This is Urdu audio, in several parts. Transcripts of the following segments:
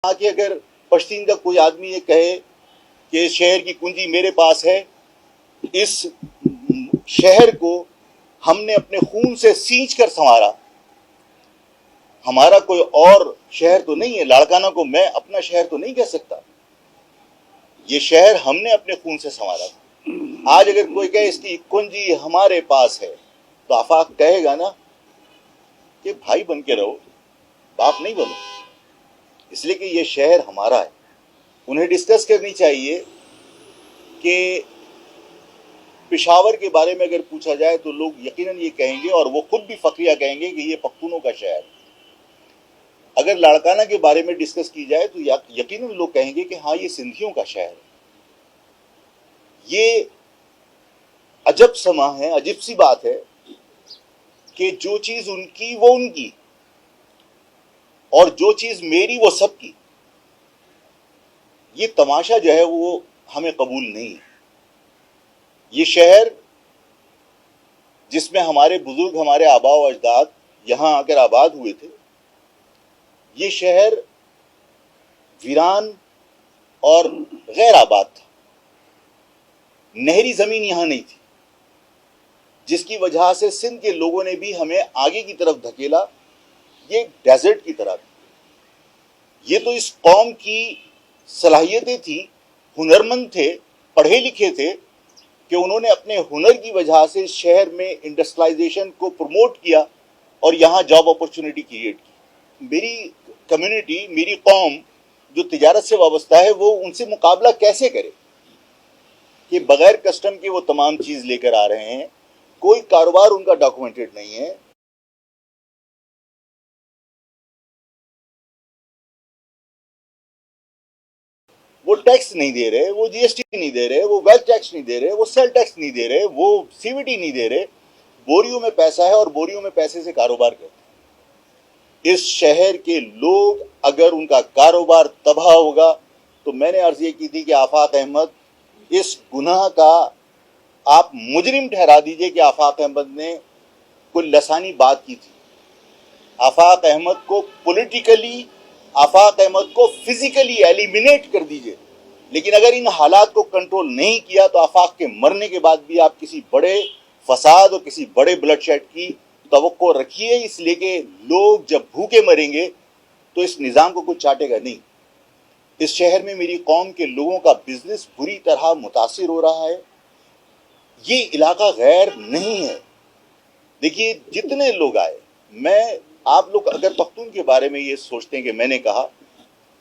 کہ اگر پشتین کا کوئی آدمی یہ کہے کہ شہر کی کنجی میرے پاس ہے، اس شہر کو ہم نے اپنے خون سے سینچ کر سنوارا، ہمارا کوئی اور شہر تو نہیں ہے، لاڑکانہ کو میں اپنا شہر تو نہیں کہہ سکتا، یہ شہر ہم نے اپنے خون سے سنوارا تھا۔ آج اگر کوئی کہے اس کی کنجی ہمارے پاس ہے تو آفاق کہے گا نا کہ بھائی بن کے رہو، باپ نہیں بنو، اس لیے کہ یہ شہر ہمارا ہے۔ انہیں ڈسکس کرنی چاہیے کہ پشاور کے بارے میں اگر پوچھا جائے تو لوگ یقیناً یہ کہیں گے، اور وہ خود بھی فخریہ کہیں گے کہ یہ پختونوں کا شہر ہے۔ اگر لاڑکانہ کے بارے میں ڈسکس کی جائے تو یقیناً لوگ کہیں گے کہ ہاں یہ سندھیوں کا شہر ہے۔ یہ عجب سما ہے، عجب سی بات ہے کہ جو چیز ان کی وہ ان کی، اور جو چیز میری وہ سب کی۔ یہ تماشا جو ہے وہ ہمیں قبول نہیں ہے۔ یہ شہر جس میں ہمارے بزرگ، ہمارے آباء و اجداد یہاں آ کر آباد ہوئے تھے، یہ شہر ویران اور غیر آباد تھا۔ نہری زمین یہاں نہیں تھی، جس کی وجہ سے سندھ کے لوگوں نے بھی ہمیں آگے کی طرف دھکیلا۔ یہ ڈیزرٹ کی طرح تھی۔ یہ تو اس قوم کی صلاحیتیں تھیں، ہنرمند تھے، پڑھے لکھے تھے، کہ انہوں نے اپنے ہنر کی وجہ سے شہر میں انڈسٹریلائزیشن کو پروموٹ کیا اور یہاں جاب اپورچونٹی کریٹ کی۔ میری کمیونٹی، میری قوم جو تجارت سے وابستہ ہے، وہ ان سے مقابلہ کیسے کرے کہ بغیر کسٹم کے وہ تمام چیز لے کر آ رہے ہیں، کوئی کاروبار ان کا ڈاکومنٹڈ نہیں ہے۔ وہ ٹیکس نہیں دے رہے، وہ جی ایس ٹی نہیں دے رہے، وہ ویلتھ ٹیکس نہیں دے رہے، وہ سیل ٹیکس نہیں دے رہے، وہ سی وی ٹی نہیں دے رہے۔ بوریوں میں پیسہ ہے اور بوریوں میں پیسے سے کاروبار کرتے ہیں۔ اس شہر کے لوگ اگر ان کا کاروبار تباہ ہوگا تو میں نے عرض یہ کی تھی کہ آفاق احمد اس گناہ کا آپ مجرم ٹھہرا دیجئے کہ آفاق احمد نے کوئی لسانی بات کی تھی۔ آفاق احمد کو پولیٹیکلی، آفاق احمد کو فزیکلی ایلیمینیٹ کر دیجئے، لیکن اگر ان حالات کو کنٹرول نہیں کیا تو آفاق کے مرنے کے بعد بھی آپ کسی بڑے فساد اور کسی بڑے بلڈ شیڈ کی توقع رکھیے، اس لیے کہ لوگ جب بھوکے مریں گے تو اس نظام کو کچھ چاٹے گا نہیں۔ اس شہر میں میری قوم کے لوگوں کا بزنس بری طرح متاثر ہو رہا ہے۔ یہ علاقہ غیر نہیں ہے۔ دیکھیے جتنے لوگ آئے، آپ لوگ اگر پختون کے بارے میں یہ سوچتے ہیں کہ میں نے کہا،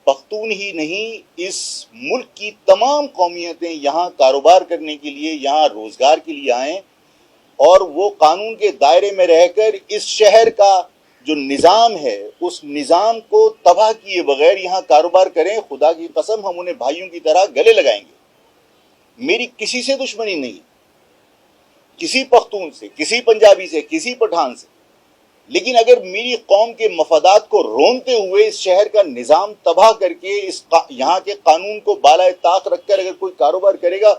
پختون ہی نہیں، اس ملک کی تمام قومیتیں یہاں کاروبار کرنے کے لیے، یہاں روزگار کے لیے آئیں، اور وہ قانون کے دائرے میں رہ کر اس شہر کا جو نظام ہے اس نظام کو تباہ کیے بغیر یہاں کاروبار کریں۔ خدا کی قسم ہم انہیں بھائیوں کی طرح گلے لگائیں گے۔ میری کسی سے دشمنی نہیں، کسی پختون سے، کسی پنجابی سے، کسی پٹھان سے، لیکن اگر میری قوم کے مفادات کو رونتے ہوئے اس شہر کا نظام تباہ کر کے یہاں کے قانون کو بالائے طاق رکھ کر اگر کوئی کاروبار کرے گا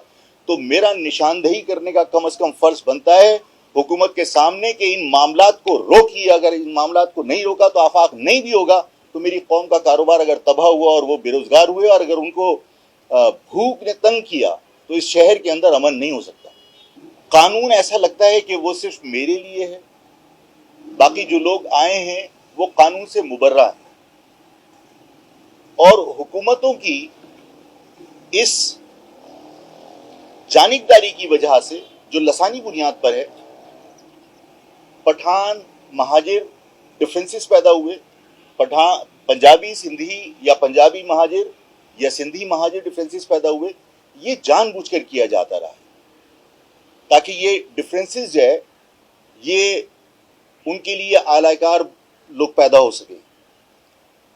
تو میرا نشاندہی کرنے کا کم از کم فرض بنتا ہے حکومت کے سامنے کہ ان معاملات کو روکیے۔ اگر ان معاملات کو نہیں روکا تو آفاق نہیں بھی ہوگا، تو میری قوم کا کاروبار اگر تباہ ہوا اور وہ بے روزگار ہوئے اور اگر ان کو بھوک نے تنگ کیا تو اس شہر کے اندر امن نہیں ہو سکتا۔ قانون ایسا لگتا ہے کہ وہ صرف میرے لیے ہے، باقی جو لوگ آئے ہیں وہ قانون سے مبرہ ہیں، اور حکومتوں کی اس جانبداری کی وجہ سے جو لسانی بنیاد پر ہے، پٹھان مہاجر ڈفرینسز پیدا ہوئے، پنجابی سندھی یا پنجابی مہاجر یا سندھی مہاجر ڈفرینسز پیدا ہوئے۔ یہ جان بوجھ کر کیا جاتا رہا تاکہ یہ ڈفرینسز جو ہے یہ ان کے لیے اعلی کار لوگ پیدا ہو سکے۔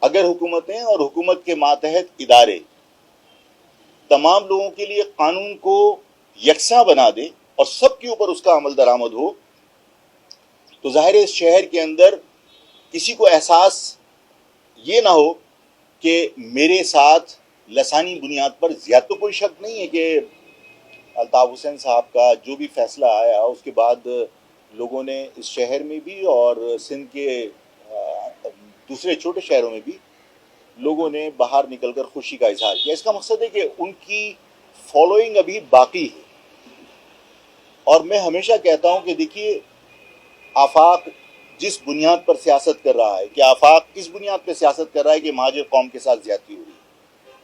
اگر حکومتیں اور حکومت کے ماتحت ادارے تمام لوگوں کے لیے قانون کو یکساں بنا دیں اور سب کے اوپر اس کا عمل درآمد ہو تو ظاہر ہے اس شہر کے اندر کسی کو احساس یہ نہ ہو کہ میرے ساتھ لسانی بنیاد پر زیادہ۔ تو کوئی شک نہیں ہے کہ الطاف حسین صاحب کا جو بھی فیصلہ آیا اس کے بعد لوگوں نے اس شہر میں بھی اور سندھ کے دوسرے چھوٹے شہروں میں بھی لوگوں نے باہر نکل کر خوشی کا اظہار کیا. اس کا مقصد ہے کہ ان کی فالوئنگ ابھی باقی ہے. اور میں ہمیشہ کہتا ہوں کہ دیکھیے آفاق جس بنیاد پر سیاست کر رہا ہے کہ آفاق کس بنیاد پہ سیاست کر رہا ہے کہ مہاجر قوم کے ساتھ زیادتی ہو رہی ہے.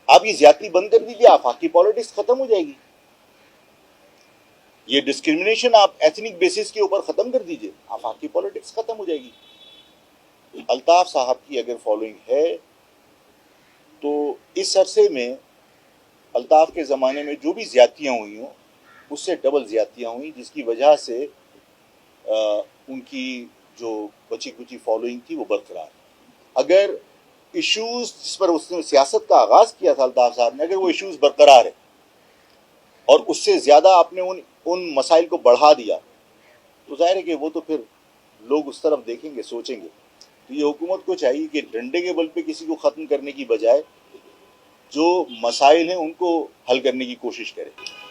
آپ یہ زیادتی بند کر دیجیے, آفاق کی پالیٹکس ختم ہو جائے گی. یہ ڈسکرمنیشن آپ ایتھنک بیسس کے اوپر ختم کر دیجیے, آفاق کی پالیٹکس ختم ہو جائے گی. الطاف صاحب کی اگر فالوئنگ ہے تو اس عرصے میں الطاف کے زمانے میں جو بھی زیادتیاں ہوئی ہوں اس سے ڈبل زیادتیاں ہوئیں, جس کی وجہ سے ان کی جو بچی کچی فالوئنگ تھی وہ برقرار. اگر ایشوز جس پر اس نے سیاست کا آغاز کیا تھا الطاف صاحب نے, اگر وہ ایشوز برقرار ہیں اور اس سے زیادہ آپ نے ان مسائل کو بڑھا دیا تو ظاہر ہے کہ وہ تو پھر لوگ اس طرف دیکھیں گے, سوچیں گے. تو یہ حکومت کو چاہیے کہ ڈنڈے کے بل پہ کسی کو ختم کرنے کی بجائے جو مسائل ہیں ان کو حل کرنے کی کوشش کرے.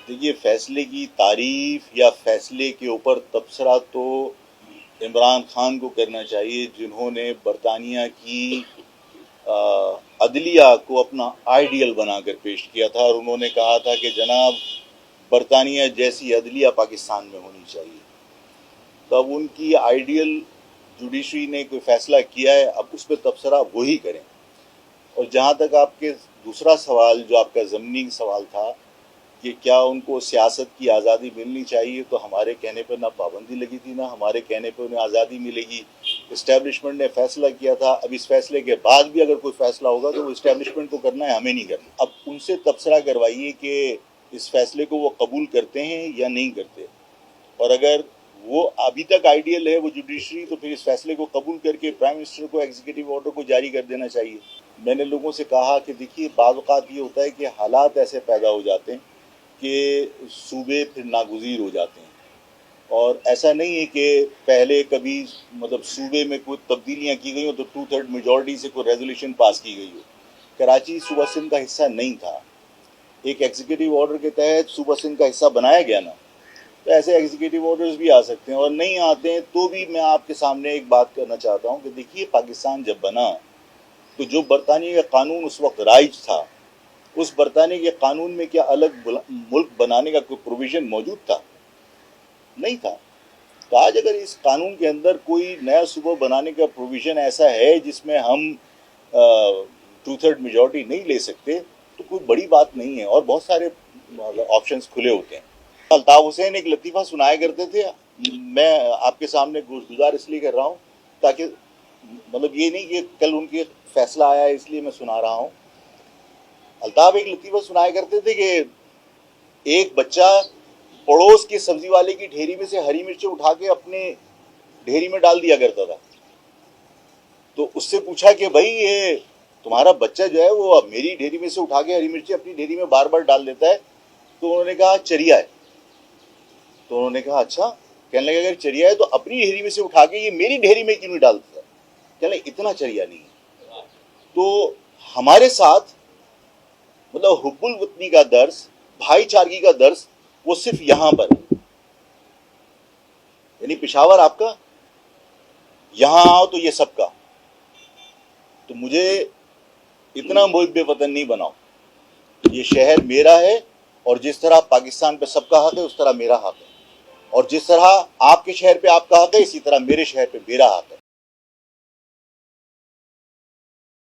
دیکھیے فیصلے کی تعریف یا فیصلے کے اوپر تبصرہ تو عمران خان کو کرنا چاہیے, جنہوں نے برطانیہ کی عدلیہ کو اپنا آئیڈیل بنا کر پیش کیا تھا, اور انہوں نے کہا تھا کہ جناب برطانیہ جیسی عدلیہ پاکستان میں ہونی چاہیے. تو اب ان کی آئیڈیل جوڈیشری نے کوئی فیصلہ کیا ہے, اب اس پہ تبصرہ وہی کریں. اور جہاں تک آپ کے دوسرا سوال جو آپ کا ضمنی سوال تھا کہ کیا ان کو سیاست کی آزادی ملنی چاہیے, تو ہمارے کہنے پر نہ پابندی لگی تھی نہ ہمارے کہنے پر انہیں آزادی ملے گی. اسٹیبلشمنٹ نے فیصلہ کیا تھا, اب اس فیصلے کے بعد بھی اگر کوئی فیصلہ ہوگا تو وہ اسٹیبلشمنٹ کو کرنا ہے, ہمیں نہیں کرنا. اب ان سے تبصرہ کروائیے کہ اس فیصلے کو وہ قبول کرتے ہیں یا نہیں کرتے, اور اگر وہ ابھی تک آئیڈیل ہے وہ جوڈیشری, تو پھر اس فیصلے کو قبول کر کے پرائم منسٹر کو ایگزیکٹو آرڈر کو جاری کر دینا چاہیے. میں نے لوگوں سے کہا کہ دیکھیے بعض اوقات یہ ہوتا ہے کہ حالات ایسے پیدا ہو جاتے ہیں کہ صوبے پھر ناگزیر ہو جاتے ہیں, اور ایسا نہیں ہے کہ پہلے کبھی مطلب صوبے میں کوئی تبدیلیاں کی گئی ہوں تو 2/3 میجورٹی سے کوئی ریزولوشن پاس کی گئی ہو. کراچی صوبہ سندھ کا حصہ نہیں تھا, ایک ایگزیکٹو آرڈر کے تحت صوبہ سندھ کا حصہ بنایا گیا نا. تو ایسے ایگزیکٹو آرڈرز بھی آ سکتے ہیں, اور نہیں آتے ہیں تو بھی میں آپ کے سامنے ایک بات کرنا چاہتا ہوں کہ دیکھیے پاکستان جب بنا تو جو برطانیہ کا قانون اس وقت رائج تھا, اس برطانیہ کے قانون میں کیا الگ ملک بنانے کا کوئی پروویژن موجود تھا؟ نہیں تھا. تو آج اگر اس قانون کے اندر کوئی نیا صوبہ بنانے کا پروویژن ایسا ہے جس میں ہم 2/3 میجورٹی نہیں لے سکتے تو کوئی بڑی بات نہیں ہے, اور بہت سارے آپشنز کھلے ہوتے ہیں. الطاف حسین ایک لطیفہ سنایا کرتے تھے, میں آپ کے سامنے گزار اس لیے کر رہا ہوں تاکہ مطلب یہ نہیں کہ کل ان کے فیصلہ آیا ہے اس لیے میں سنا رہا ہوں. الطاف ایک لطیفہ سنایا کرتے تھے کہ ایک بچہ پڑوس کے سبزی والے کی ڈھیری میں سے ہری مرچیں اٹھا کے اپنے ڈھیری میں ڈال دیا کرتا تھا. تو اس سے پوچھا کہ بھائی یہ تمہارا بچہ جو ہے وہ میری ڈھیری میں سے اٹھا کے ہری مرچیں اپنی ڈھیری میں بار بار ڈال دیتا ہے. تو انہوں نے کہا چریا ہے. تو انہوں نے کہا اچھا. کہنے لگا اگر چریا ہے تو اپنی ڈھیری میں سے اٹھا کے یہ میری ڈھیری میں کیوں نہیں ڈالتا؟ کہنے لگا اتنا چریا نہیں ہے. تو ہمارے ساتھ مطلب حب الوطنی کا درس, بھائی چارگی کا درس وہ صرف یہاں پر ہے. یعنی پشاور آپ کا, یہاں آؤ تو یہ سب کا. تو مجھے اتنا محب وطن نہیں بناؤ. یہ شہر میرا ہے, اور جس طرح پاکستان پہ سب کا حق ہے اس طرح میرا حق ہے, اور جس طرح آپ کے شہر پہ آپ کا حق ہے اسی طرح میرے شہر پہ میرا حق ہے.